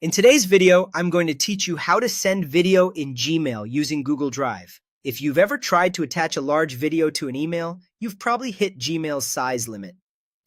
In today's video, I'm going to teach you how to send video in Gmail using Google Drive. If you've ever tried to attach a large video to an email, you've probably hit Gmail's size limit.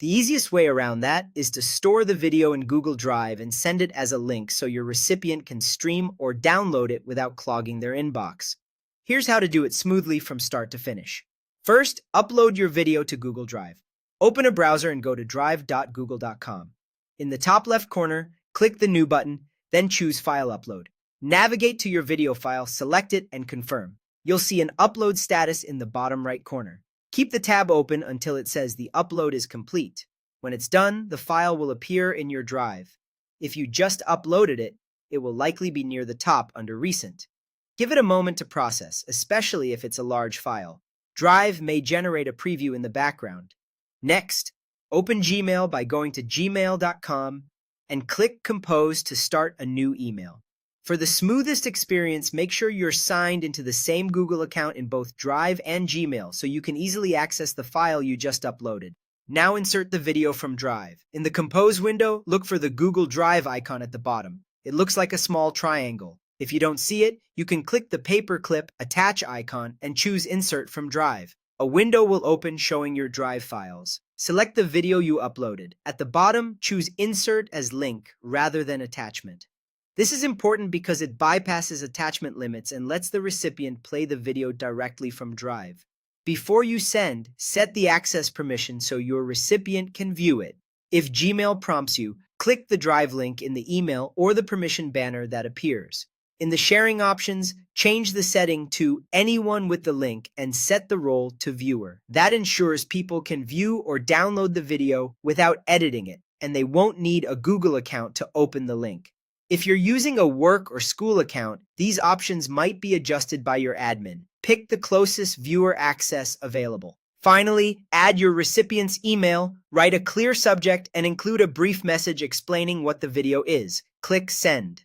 The easiest way around that is to store the video in Google Drive and send it as a link so your recipient can stream or download it without clogging their inbox. Here's how to do it smoothly from start to finish. First, upload your video to Google Drive. Open a browser and go to drive.google.com. In the top left corner, click the New button, then choose File Upload. Navigate to your video file, select it, and confirm. You'll see an upload status in the bottom right corner. Keep the tab open until it says the upload is complete. When it's done, the file will appear in your drive. If you just uploaded it, it will likely be near the top under Recent. Give it a moment to process, especially if it's a large file. Drive may generate a preview in the background. Next, open Gmail by going to gmail.com and click Compose to start a new email. For the smoothest experience, make sure you're signed into the same Google account in both Drive and Gmail so you can easily access the file you just uploaded. Now insert the video from Drive. In the Compose window, look for the Google Drive icon at the bottom. It looks like a small triangle. If you don't see it, you can click the paperclip Attach icon and choose Insert from Drive. A window will open showing your Drive files. Select the video you uploaded. At the bottom, choose Insert as Link rather than Attachment. This is important because it bypasses attachment limits and lets the recipient play the video directly from Drive. Before you send, set the access permission so your recipient can view it. If Gmail prompts you, click the Drive link in the email or the permission banner that appears. In the sharing options, change the setting to anyone with the link and set the role to viewer. That ensures people can view or download the video without editing it, and they won't need a Google account to open the link. If you're using a work or school account, these options might be adjusted by your admin. Pick the closest viewer access available. Finally, add your recipient's email, write a clear subject, and include a brief message explaining what the video is. Click Send.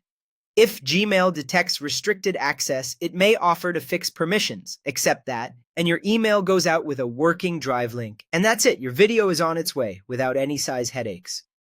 If Gmail detects restricted access, it may offer to fix permissions. Accept that, and your email goes out with a working Drive link. And that's it, your video is on its way without any size headaches.